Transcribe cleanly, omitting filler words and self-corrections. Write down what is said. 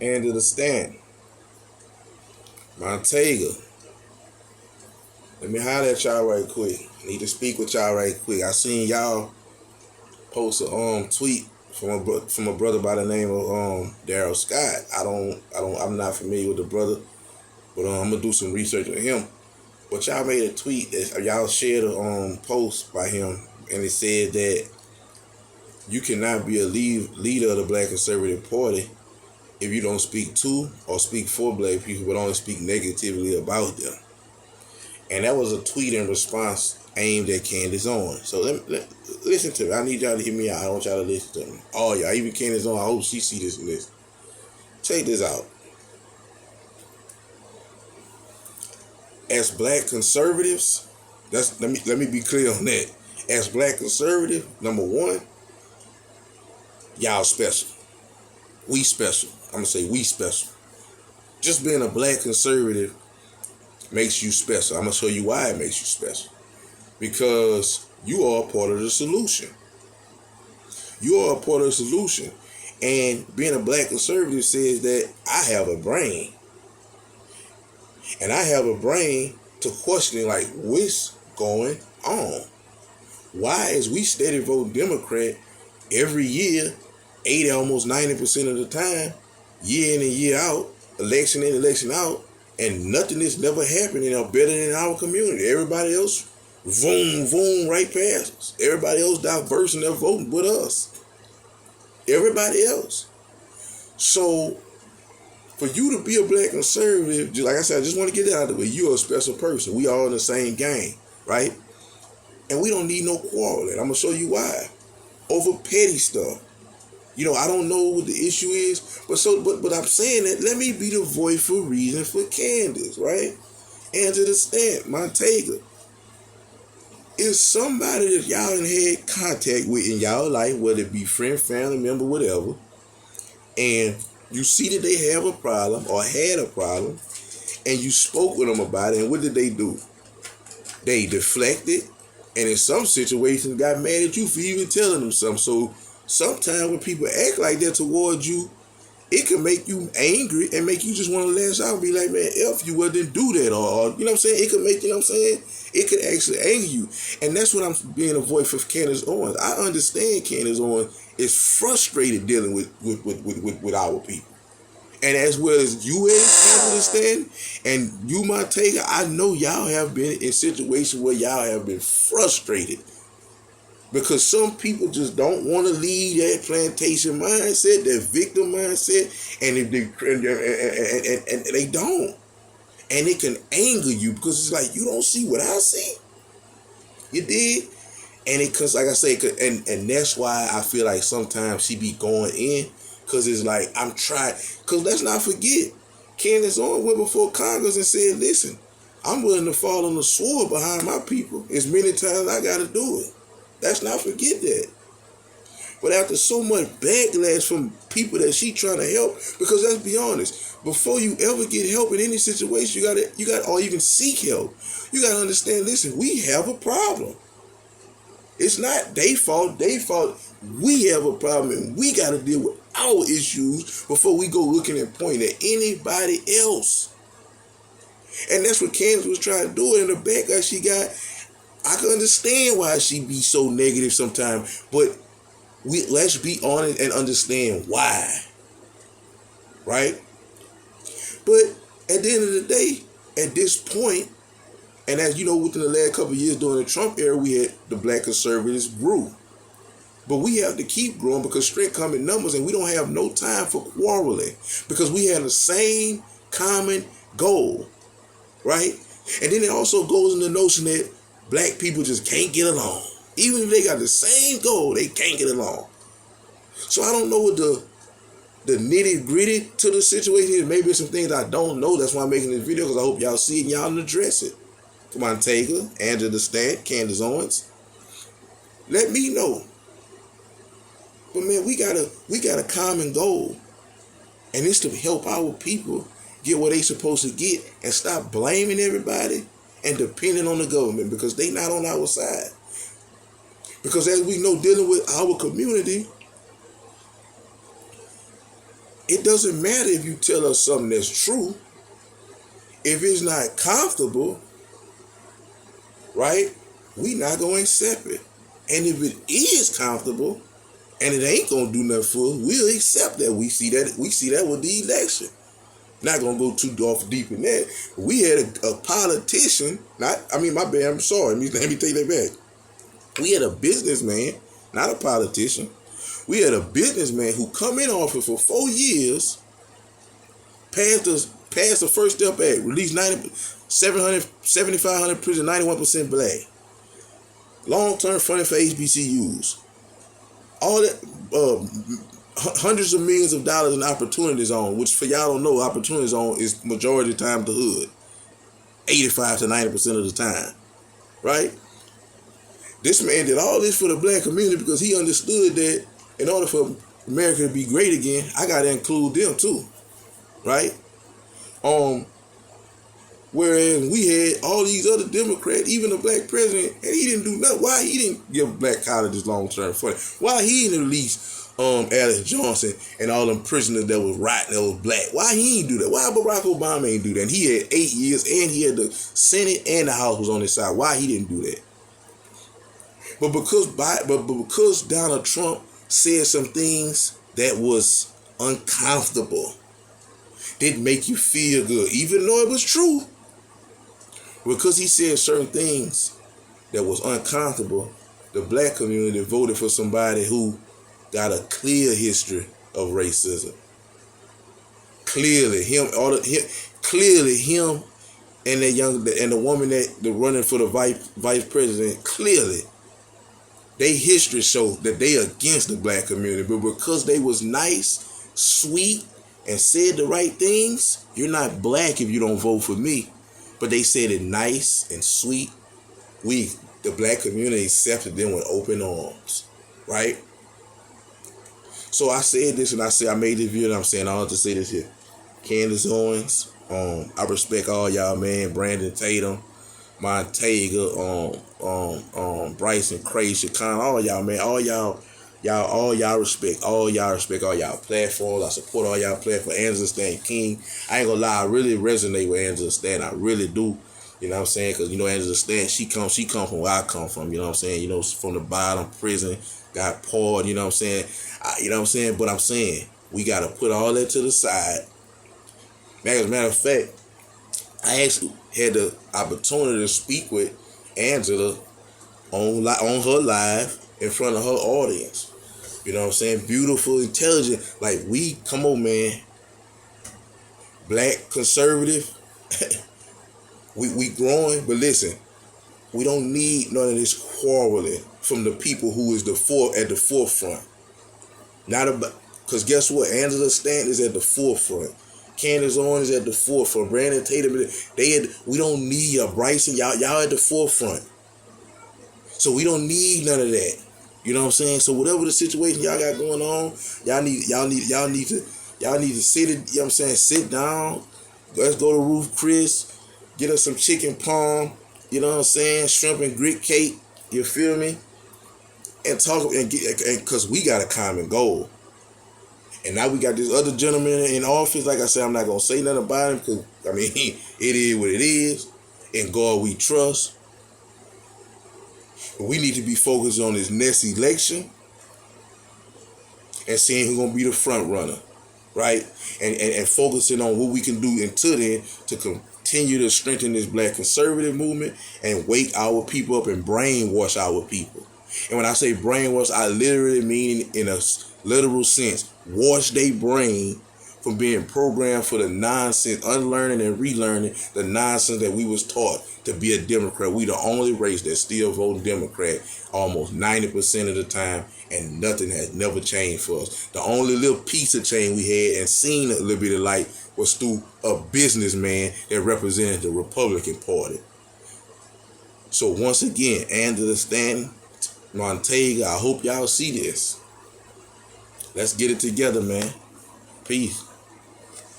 and to the stand. Montega. Let me holler at y'all right quick. Need to speak with y'all right quick. I seen y'all post a tweet from a brother by the name of Daryl Scott. I'm not familiar with the brother, but I'm gonna do some research on him. But y'all made a tweet that y'all shared a post by him, and it said that you cannot be a leader of the Black Conservative Party if you don't speak to or speak for Black people, but only speak negatively about them. And that was a tweet in response aimed at Candace Owens. So listen to me. I need y'all to hear me out. I want y'all to listen to me. All y'all, even Candace Owens, I hope she see this and listen. Check this out. As Black conservatives, let me be clear on that. As Black conservative, number one, y'all special. We special. I'm gonna say we special. Just being a Black conservative makes you special. I'm gonna show you why it makes you special. Because you are a part of the solution. You are a part of the solution. And being a Black conservative says that I have a brain. And I have a brain to question, like, what's going on? Why is we steady vote Democrat every year, 80, almost 90% of the time, year in and year out, election in, election out, and nothing is never happening or better than our community? Everybody else, voom, right past us. Everybody else diverse in their voting but us. Everybody else. So, for you to be a Black conservative, just like I said, I just want to get that out of the way. You're a special person. We all in the same game, right? And we don't need no quarreling. I'm going to show you why. Over petty stuff. You know, I don't know what the issue is, but I'm saying that let me be the voice for reason for Candace, right? And to the stand, Montega. Is somebody that y'all had contact with in y'all life, whether it be friend, family member, whatever, and you see that they have a problem or had a problem, and you spoke with them about it, and what did they do? They deflected, and in some situations got mad at you for even telling them something. So sometimes when people act like that towards you, it can make you angry and make you just want to lash out and be like, man, F you, well, then do that. Or you know what I'm saying? It could make, you know what I'm saying? It could actually anger you. And that's what I'm being a voice for Candace Owens. I understand Candace Owens is frustrated dealing with our people. And as well as you understand, and you, Montega, I know y'all have been in situations where y'all have been frustrated. Because some people just don't want to leave that plantation mindset, that victim mindset, and they don't. And it can anger you because it's like, you don't see what I see. You did? And it, cause like I say, and that's why I feel like sometimes she be going in, because it's like, I'm trying, because let's not forget, Candace Owens went before Congress and said, listen, I'm willing to fall on the sword behind my people as many times as I got to do it. Let's not forget that. But after so much backlash from people that she trying to help, because let's be honest, before you ever get help in any situation, you gotta or even seek help, you gotta understand, listen, we have a problem. It's not their fault, we have a problem, and we gotta deal with our issues before we go looking and pointing at anybody else. And that's what Candace was trying to do. In the backlash she got, I can understand why she be so negative sometimes, but let's be honest and understand why, right? But at the end of the day, at this point, and as you know, within the last couple of years during the Trump era, we had the Black conservatives grew. But we have to keep growing because strength comes in numbers, and we don't have no time for quarreling because we have the same common goal, right? And then it also goes in the notion that Black people just can't get along. Even if they got the same goal, they can't get along. So I don't know what the nitty gritty to the situation is. Maybe it's some things I don't know. That's why I'm making this video, because I hope y'all see it and y'all address it. Montega, Angela Stant, Candace Owens, let me know. But man, we got a common goal, and it's to help our people get what they supposed to get and stop blaming everybody and depending on the government, because they not on our side. Because as we know, dealing with our community, It doesn't matter if you tell us something that's true. If it's not comfortable, right, we not going to accept it. And if it is comfortable and it ain't going to do nothing for us, we'll accept that. We see that with the election. Not going to go too off deep in that. We had a politician, my bad, I'm sorry. Let me take that back. We had a businessman, not a politician. We had a businessman who come in office for 4 years, passed the First Step Act, released 7,500 prison, 91% black. Long-term funding for HBCUs. All that, hundreds of millions of dollars in Opportunity Zone, which for y'all don't know, Opportunity Zone is majority of the time the hood. 85 to 90% of the time. Right? This man did all this for the black community because he understood that in order for America to be great again, I got to include them too. Right? Whereas we had all these other Democrats, even the black president, and he didn't do nothing. Why he didn't give black colleges long-term funding? Why he didn't release Alex Johnson and all them prisoners that was rotting, that was black? Why he didn't do that? Why Barack Obama ain't do that? And he had 8 years, and he had the Senate and the House was on his side. Why he didn't do that? But because Donald Trump said some things that was uncomfortable, didn't make you feel good, even though it was true. Because he said certain things that was uncomfortable, the black community voted for somebody who got a clear history of racism. Clearly, him and the woman that running for the vice president. Clearly, they history shows that they against the black community, but because they was nice, sweet, and said the right things, you're not black if you don't vote for me. But they said it nice and sweet. We, the black community, accepted them with open arms, right? So I said this, and I made this video, and I'm saying I ought to say this here. Candace Owens, I respect all y'all, man. Brandon Tatum, Montega, Bryson, Crazy, Khan, all y'all, man. All y'all respect all y'all platforms. I support all y'all platforms. Angela Stan King. I ain't gonna lie, I really resonate with Angela Stan. I really do. You know what I'm saying? Because, Angela Stan, she come from where I come from. You know what I'm saying? From the bottom, prison, got poured. You know what I'm saying? But I'm saying, we got to put all that to the side. As a matter of fact, I actually had the opportunity to speak with Angela on her live in front of her audience. You know what I'm saying? Beautiful, intelligent. Like, come on, man. Black, conservative. we growing, but listen, we don't need none of this quarreling from the people who is at the forefront. Because guess what? Angela Stanton is at the forefront. Candace Owens is at the forefront. Brandon Tatum, we don't need a Bryson. Y'all at the forefront. So we don't need none of that. You know what I'm saying? So whatever the situation y'all got going on, y'all need to sit it, you know what I'm saying, sit down. Let's go to Ruth Chris, get us some chicken palm, you know what I'm saying, shrimp and grit cake, you feel me? And talk and cause we got a common goal. And now we got this other gentleman in office. Like I said, I'm not gonna say nothing about him because it is what it is. In God we trust. But we need to be focused on this next election and seeing who's gonna be the front runner, right? And focusing on what we can do until then to continue to strengthen this black conservative movement and wake our people up and brainwash our people. And when I say brainwash, I literally mean in a literal sense, wash their brain from being programmed for the nonsense, unlearning and relearning the nonsense that we was taught to be a Democrat. We the only race that still voting Democrat almost 90% of the time, and nothing has never changed for us. The only little piece of change we had and seen a little bit of light was through a businessman that represented the Republican Party. So once again, Angela Stanton, Montega, I hope y'all see this. Let's get it together, man. Peace.